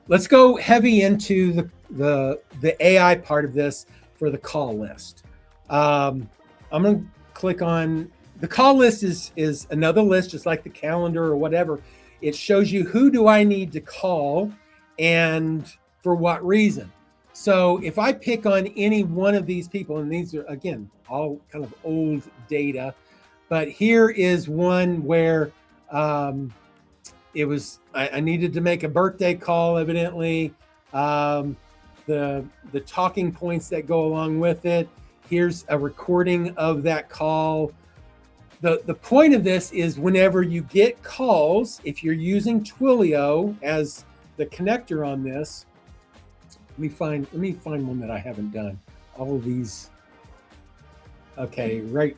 let's go heavy into the AI part of this for the call list. I'm going to click on the call list is another list, just like the calendar or whatever. It shows you who do I need to call and for what reason. So if I pick on any one of these people, and these are again all kind of old data, but here is one where it was I needed to make a birthday call, evidently. Um, the talking points that go along with it. Here's a recording of that call. The point of this is whenever you get calls, if you're using Twilio as the connector on this, let me find one that I haven't done. All of these. Okay, right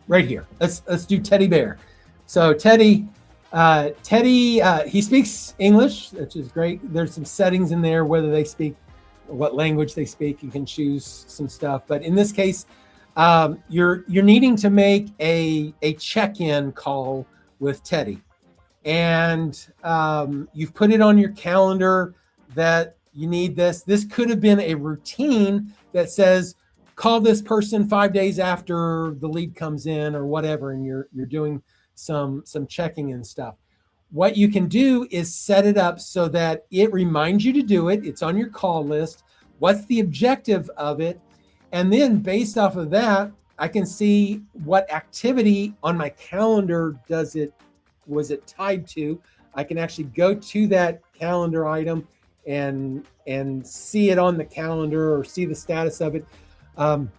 here. Let's do Teddy Bear. So Teddy, he speaks English, which is great. There's some settings in there, whether they speak, what language they speak. You can choose some stuff. But in this case, you're needing to make a check-in call with Teddy, and you've put it on your calendar that you need this. This could have been a routine that says, call this person 5 days after the lead comes in or whatever, and you're doing some checking and stuff. What you can do is set it up so that it reminds you to do it. It's on your call list. What's the objective of it? And then based off of that, I can see what activity on my calendar was it tied to. I can actually go to that calendar item and see it on the calendar or see the status of it. But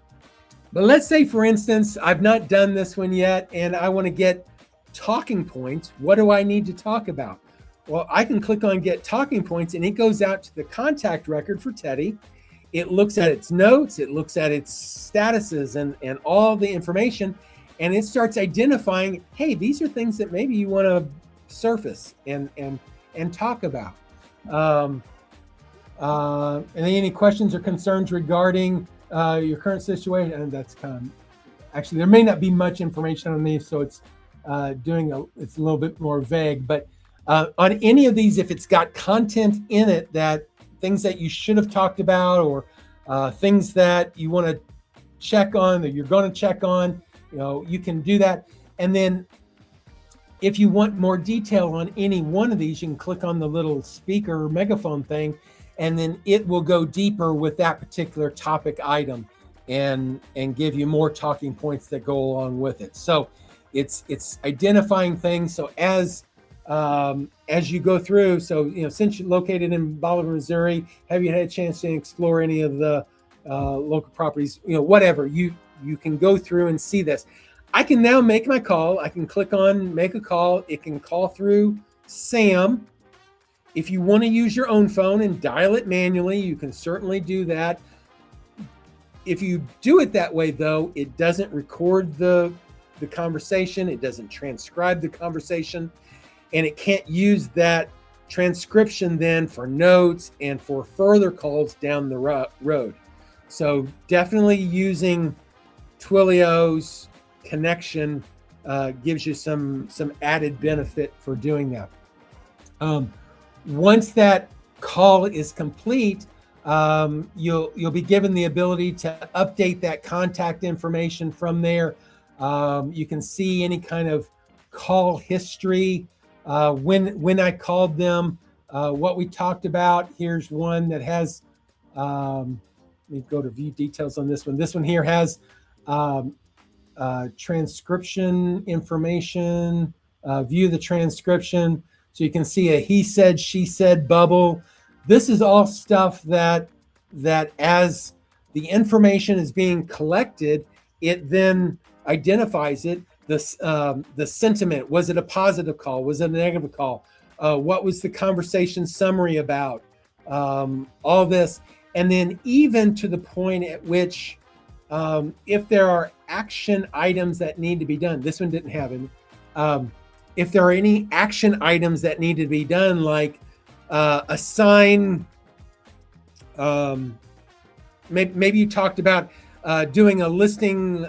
let's say, for instance, I've not done this one yet, and I want to get talking points. What do I need to talk about? Well, I can click on Get Talking Points, and it goes out to the contact record for Teddy. It looks at its notes, it looks at its statuses and all the information, and it starts identifying, hey, these are things that maybe you want to surface and talk about. And any questions or concerns regarding your current situation? And that's kind of, actually, there may not be much information on these, so it's it's a little bit more vague. But on any of these, if it's got content in it, that things that you should have talked about, or things that you want to check on, that you're going to check on, you can do that. And then if you want more detail on any one of these, you can click on the little speaker or megaphone thing, and then it will go deeper with that particular topic item and give you more talking points that go along with it. So it's identifying things. So as you go through, so since you're located in Bolivar, Missouri, have you had a chance to explore any of the local properties? Whatever, you can go through and see this. I can now make my call. I can click on make a call. It can call through Sam. If you want to use your own phone and dial it manually, you can certainly do that. If you do it that way, though, it doesn't record the conversation. It doesn't transcribe the conversation, and it can't use that transcription then for notes and for further calls down the road. So definitely using Twilio's connection gives you some added benefit for doing that. Once that call is complete, you'll be given the ability to update that contact information from there. You can see any kind of call history, when I called them, what we talked about. Here's one that has, let me go to view details on this one. This one here has transcription information, view the transcription. So you can see a he said, she said bubble. This is all stuff that as the information is being collected, it then identifies it. The sentiment, was it a positive call? Was it a negative call? What was the conversation summary about? All this. And then even to the point at which if there are action items that need to be done, this one didn't have any. If there are any action items that need to be done, like assign, maybe you talked about doing a listing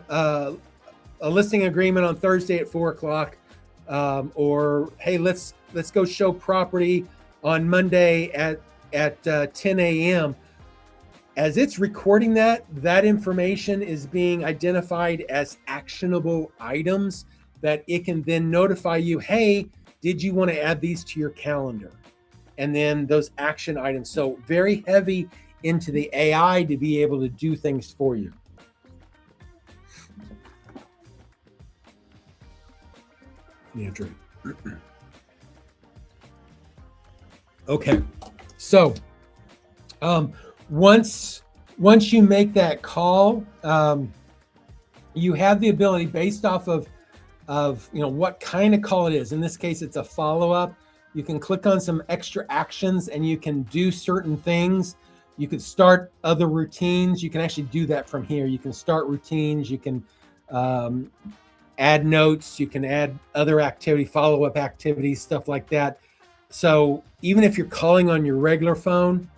agreement on Thursday at 4:00, or hey, let's go show property on Monday at 10 a.m. As it's recording that information is being identified as actionable items that it can then notify you, hey, did you want to add these to your calendar? And then those action items. So very heavy into the AI to be able to do things for you. Andrew. Okay, so once you make that call, you have the ability, based off of what kind of call it is. In this case, it's a follow-up. You can click on some extra actions and you can do certain things. You could start other routines. You can actually do that from here. You can start routines. You can add notes. You can add other activity, follow-up activities, stuff like that. So even if you're calling on your regular phone,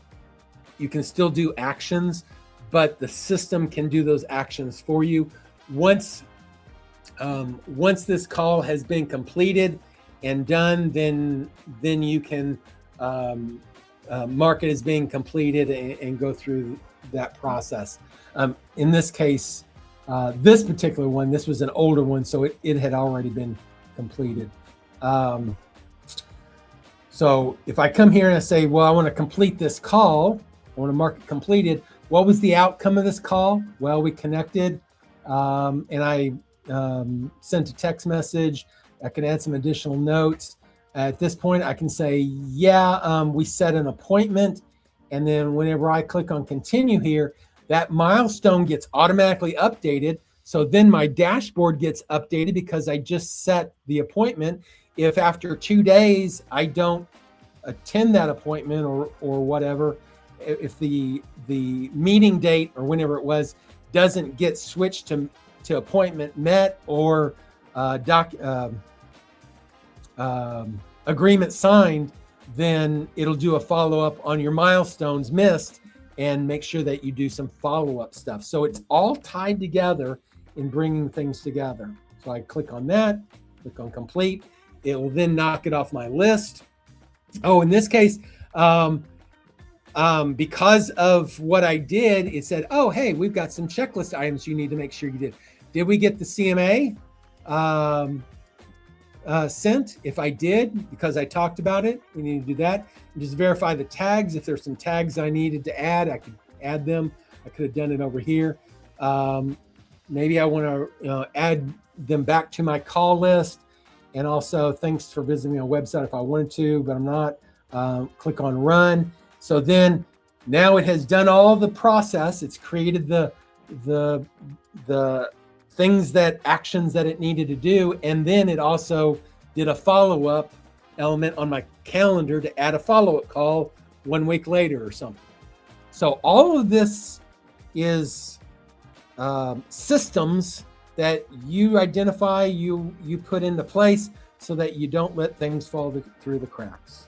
you can still do actions, but the system can do those actions for you. Once this call has been completed and done, then you can mark it as being completed and go through that process. In this case, this particular one, this was an older one, so it had already been completed. So if I come here and I say, well, I want to complete this call, I want to mark it completed. What was the outcome of this call? Well, we connected and I sent a text message. I can add some additional notes. At this point, I can say, yeah, we set an appointment. And then whenever I click on continue here, that milestone gets automatically updated. So then my dashboard gets updated because I just set the appointment. If after 2 days I don't attend that appointment or whatever, if the meeting date or whenever it was doesn't get switched to appointment met or agreement signed, then it'll do a follow-up on your milestones missed and make sure that you do some follow-up stuff. So it's all tied together in bringing things together. So I click on that, click on complete. It will then knock it off my list. Oh, in this case, because of what I did, it said, oh, hey, we've got some checklist items you need to make sure you did. Did we get the CMA sent? If I did, because I talked about it, we need to do that. And just verify the tags. If there's some tags I needed to add, I could add them. I could have done it over here. Maybe I want to add them back to my call list. And also, thanks for visiting my website if I wanted to, but I'm not. Click on run. So then now it has done all the process. It's created the things actions that it needed to do. And then it also did a follow-up element on my calendar to add a follow-up call 1 week later or something. So all of this is systems that you identify, you put into place so that you don't let things fall through the cracks.